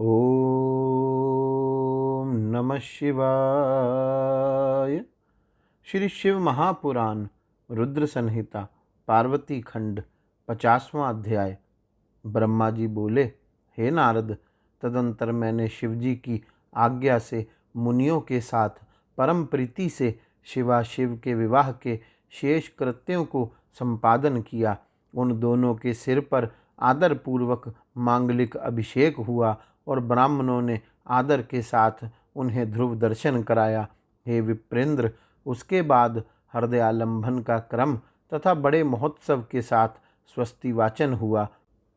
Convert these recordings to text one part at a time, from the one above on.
ओम नमः शिवाय। श्री शिव महापुराण रुद्र संहिता पार्वती खंड 50वां अध्याय। ब्रह्मा जी बोले, हे नारद, तदंतर मैंने शिवजी की आज्ञा से मुनियों के साथ परम प्रीति से शिवाशिव के विवाह के शेष कृत्यों को संपादन किया। उन दोनों के सिर पर आदर पूर्वक मांगलिक अभिषेक हुआ और ब्राह्मणों ने आदर के साथ उन्हें ध्रुव दर्शन कराया। हे विप्रेंद्र, उसके बाद हृदयालंबन का क्रम तथा बड़े महोत्सव के साथ स्वस्ति वाचन हुआ।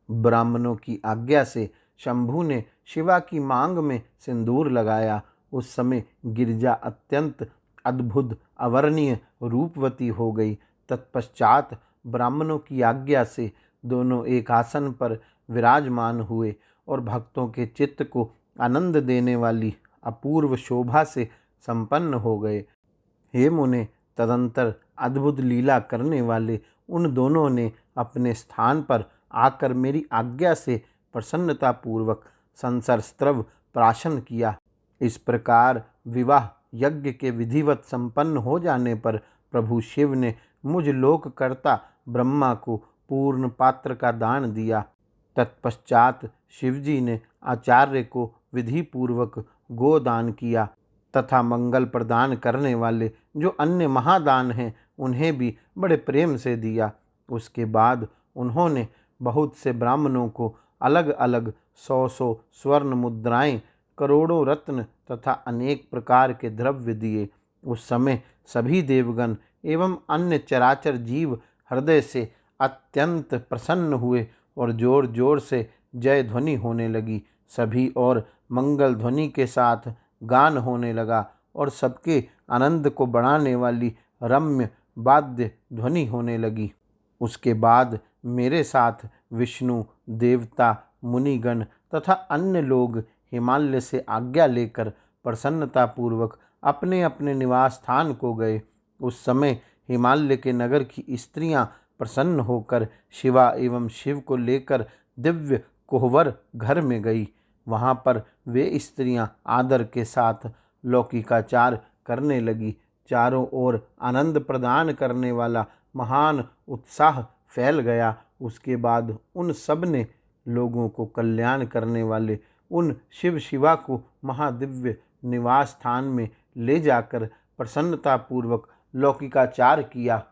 ब्राह्मणों की आज्ञा से शंभु ने शिवा की मांग में सिंदूर लगाया। उस समय गिरिजा अत्यंत अद्भुत अवर्णीय रूपवती हो गई। तत्पश्चात ब्राह्मणों की आज्ञा से दोनों एक आसन पर विराजमान हुए और भक्तों के चित्त को आनंद देने वाली अपूर्व शोभा से संपन्न हो गए। हे मुने, तदंतर अद्भुत लीला करने वाले उन दोनों ने अपने स्थान पर आकर मेरी आज्ञा से प्रसन्नतापूर्वक संसर्स्त्रव प्राशन किया। इस प्रकार विवाह यज्ञ के विधिवत संपन्न हो जाने पर प्रभु शिव ने मुझ लोककर्ता ब्रह्मा को पूर्ण पात्र का दान दिया। तत्पश्चात शिवजी ने आचार्य को विधि पूर्वक गोदान किया तथा मंगल प्रदान करने वाले जो अन्य महादान हैं उन्हें भी बड़े प्रेम से दिया। उसके बाद उन्होंने बहुत से ब्राह्मणों को अलग अलग 100 स्वर्ण मुद्राएं, करोड़ों रत्न तथा अनेक प्रकार के द्रव्य दिए। उस समय सभी देवगण एवं अन्य चराचर जीव हृदय से अत्यंत प्रसन्न हुए और जोर जोर से जय ध्वनि होने लगी। सभी और मंगल ध्वनि के साथ गान होने लगा और सबके आनंद को बढ़ाने वाली रम्य वाद्य ध्वनि होने लगी। उसके बाद मेरे साथ विष्णु, देवता, मुनिगण तथा अन्य लोग हिमालय से आज्ञा लेकर प्रसन्नतापूर्वक अपने अपने निवास स्थान को गए। उस समय हिमालय के नगर की स्त्रियां प्रसन्न होकर शिवा एवं शिव को लेकर दिव्य कोहबर घर में गई। वहां पर वे स्त्रियां आदर के साथ लौकिकाचार करने लगी। चारों ओर आनंद प्रदान करने वाला महान उत्साह फैल गया। उसके बाद उन सब ने लोगों को कल्याण करने वाले उन शिव शिवा को महादिव्य निवास स्थान में ले जाकर प्रसन्नतापूर्वक लौकिकाचार किया।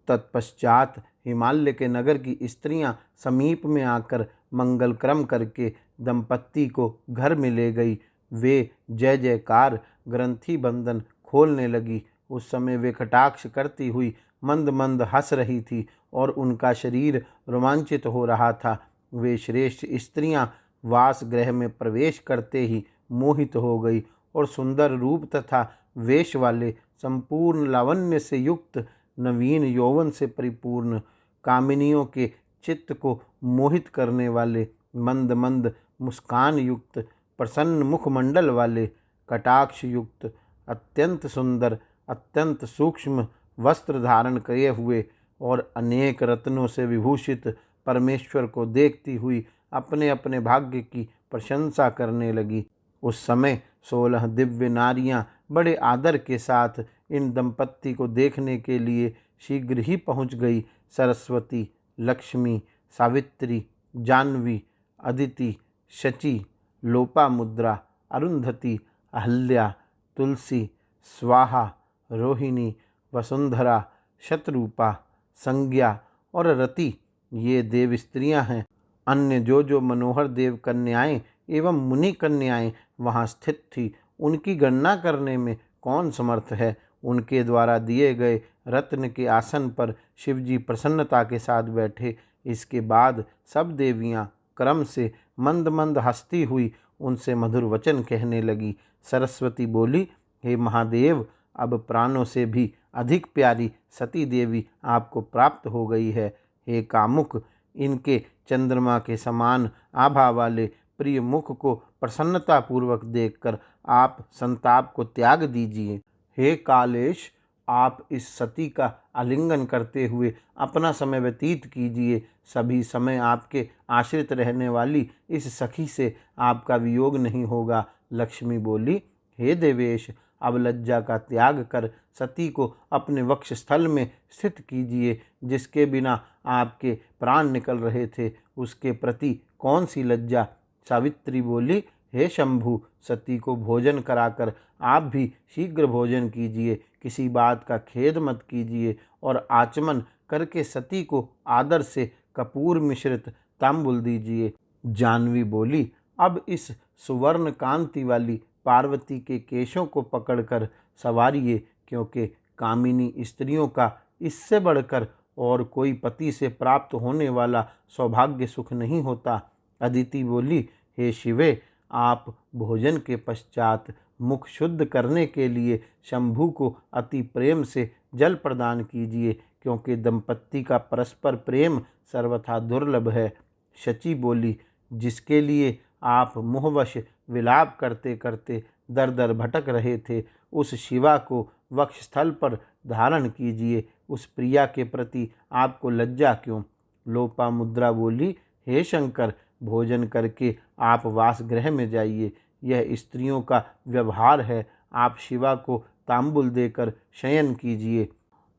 तत्पश्चात हिमालय के नगर की स्त्रियां समीप में आकर मंगल क्रम करके दंपत्ति को घर में ले गई। वे जय जयकार ग्रंथि बंधन खोलने लगी। उस समय वे कटाक्ष करती हुई मंद मंद हंस रही थी और उनका शरीर रोमांचित हो रहा था। वे श्रेष्ठ स्त्रियां वास गृह में प्रवेश करते ही मोहित हो गई और सुंदर रूप तथा वेश वाले, संपूर्ण लावण्य से युक्त, नवीन यौवन से परिपूर्ण, कामिनियों के चित्त को मोहित करने वाले, मंद मंद मुस्कान युक्त, प्रसन्न मुखमंडल वाले, कटाक्ष युक्त, अत्यंत सुंदर, अत्यंत सूक्ष्म वस्त्र धारण किए हुए और अनेक रत्नों से विभूषित परमेश्वर को देखती हुई अपने अपने भाग्य की प्रशंसा करने लगी। उस समय 16 दिव्य नारियां बड़े आदर के साथ इन दंपत्ति को देखने के लिए शीघ्र ही पहुंच गई। सरस्वती, लक्ष्मी, सावित्री, जाह्नवी, अदिति, शची, लोपामुद्रा, अरुंधति, अहल्या, तुलसी, स्वाहा, रोहिणी, वसुंधरा, शतरूपा, संज्ञा और रति ये देव स्त्रियां हैं। अन्य जो जो मनोहर देव कन्याएं एवं मुनि कन्याएं वहां स्थित थी, उनकी गणना करने में कौन समर्थ है। उनके द्वारा दिए गए रत्न के आसन पर शिवजी प्रसन्नता के साथ बैठे। इसके बाद सब देवियां क्रम से मंद मंद हंसती हुई उनसे मधुर वचन कहने लगी। सरस्वती बोली, हे महादेव, अब प्राणों से भी अधिक प्यारी सती देवी आपको प्राप्त हो गई है। हे कामुक, इनके चंद्रमा के समान आभा वाले प्रिय मुख को प्रसन्नतापूर्वक देखकर आप संताप को त्याग दीजिए। हे कालेश, आप इस सती का आलिंगन करते हुए अपना समय व्यतीत कीजिए। सभी समय आपके आश्रित रहने वाली इस सखी से आपका वियोग नहीं होगा। लक्ष्मी बोली, हे देवेश, अब लज्जा का त्याग कर सती को अपने वक्ष स्थल में स्थित कीजिए। जिसके बिना आपके प्राण निकल रहे थे उसके प्रति कौन सी लज्जा। सावित्री बोली, हे शंभु, सती को भोजन कराकर आप भी शीघ्र भोजन कीजिए। किसी बात का खेद मत कीजिए और आचमन करके सती को आदर से कपूर मिश्रित तांबुल दीजिए। जानवी बोली, अब इस सुवर्ण कांति वाली पार्वती के केशों को पकड़कर संवारिए, क्योंकि कामिनी स्त्रियों का इससे बढ़कर और कोई पति से प्राप्त होने वाला सौभाग्य सुख नहीं होता। अदिति बोली, हे शिवे, आप भोजन के पश्चात मुख शुद्ध करने के लिए शंभु को अति प्रेम से जल प्रदान कीजिए, क्योंकि दंपत्ति का परस्पर प्रेम सर्वथा दुर्लभ है। शची बोली, जिसके लिए आप मोहवश विलाप करते करते दर दर भटक रहे थे, उस शिवा को वक्ष स्थल पर धारण कीजिए। उस प्रिया के प्रति आपको लज्जा क्यों। लोपामुद्रा बोली, हे शंकर, भोजन करके आप वासगृह में जाइए। यह स्त्रियों का व्यवहार है। आप शिवा को तांबुल देकर शयन कीजिए।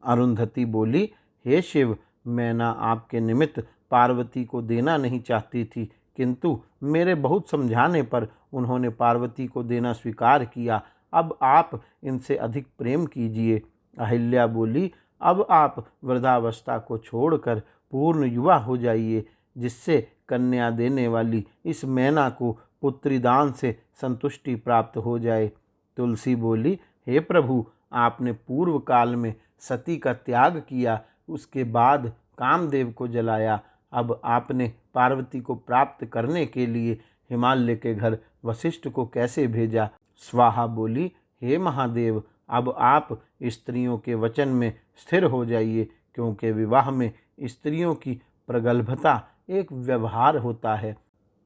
अरुंधति बोली, हे शिव, मैं ना आपके निमित्त पार्वती को देना नहीं चाहती थी, किंतु मेरे बहुत समझाने पर उन्होंने पार्वती को देना स्वीकार किया। अब आप इनसे अधिक प्रेम कीजिए। अहिल्या बोली, अब आप वृद्धावस्था को छोड़कर पूर्ण युवा हो जाइए, जिससे कन्या देने वाली इस मैना को पुत्री दान से संतुष्टि प्राप्त हो जाए। तुलसी बोली, हे प्रभु, आपने पूर्व काल में सती का त्याग किया, उसके बाद कामदेव को जलाया। अब आपने पार्वती को प्राप्त करने के लिए हिमालय के घर वशिष्ठ को कैसे भेजा। स्वाहा बोली, हे महादेव, अब आप स्त्रियों के वचन में स्थिर हो जाइए, क्योंकि विवाह में स्त्रियों की प्रगल्भता एक व्यवहार होता है।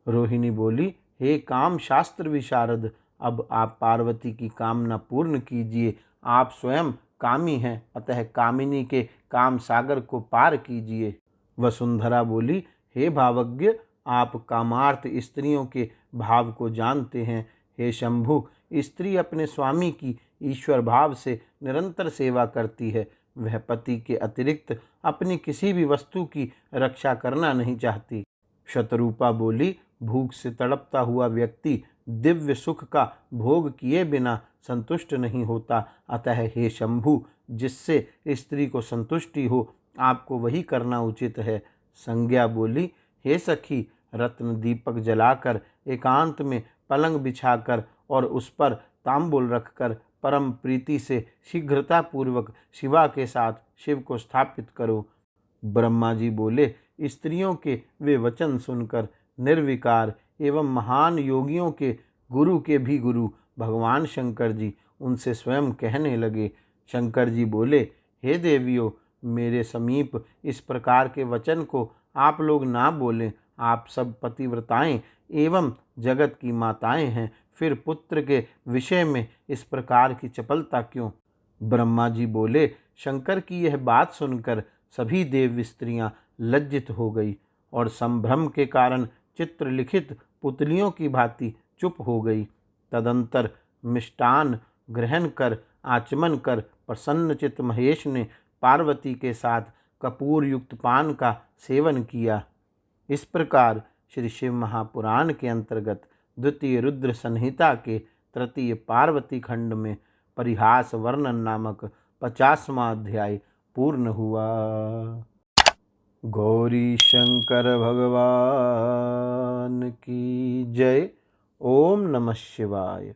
रोहिणी बोली, हे काम शास्त्र विशारद, अब आप पार्वती की कामना पूर्ण कीजिए। आप स्वयं कामी हैं, अतः कामिनी के काम सागर को पार कीजिए। वसुंधरा बोली, हे भावज्ञ, आप कामार्थ स्त्रियों के भाव को जानते हैं। हे शंभु, स्त्री अपने स्वामी की ईश्वर भाव से निरंतर सेवा करती है। वह पति के अतिरिक्त अपनी किसी भी वस्तु की रक्षा करना नहीं चाहती। शतरूपा बोली, भूख से तड़पता हुआ व्यक्ति दिव्य सुख का भोग किए बिना संतुष्ट नहीं होता। अतः हे शंभु, जिससे स्त्री को संतुष्टि हो, आपको वही करना उचित है। संज्ञा बोली, हे सखी, रत्न दीपक जलाकर एकांत में पलंग बिछाकर और उस पर तांबुल रखकर परम प्रीति से शीघ्रतापूर्वक शिवा के साथ शिव को स्थापित करो। ब्रह्मा जी बोले, स्त्रियों के वे वचन सुनकर निर्विकार एवं महान योगियों के गुरु के भी गुरु भगवान शंकर जी उनसे स्वयं कहने लगे। शंकर जी बोले, हे देवियों, मेरे समीप इस प्रकार के वचन को आप लोग ना बोलें। आप सब पतिव्रताएं एवं जगत की माताएं हैं, फिर पुत्र के विषय में इस प्रकार की चपलता क्यों। ब्रह्मा जी बोले, शंकर की यह बात सुनकर सभी देव स्त्रियां लज्जित हो गई और संभ्रम के कारण चित्रलिखित पुतलियों की भांति चुप हो गई। तदंतर मिष्टान ग्रहण कर आचमन कर प्रसन्नचित्त महेश ने पार्वती के साथ कपूर युक्त पान का सेवन किया। इस प्रकार श्री शिव महापुराण के अंतर्गत द्वितीय रुद्र संहिता के तृतीय पार्वती खंड में परिहास वर्णन नामक 50वां अध्याय पूर्ण हुआ। गौरी शंकर भगवान की जय। ओम नमः शिवाय।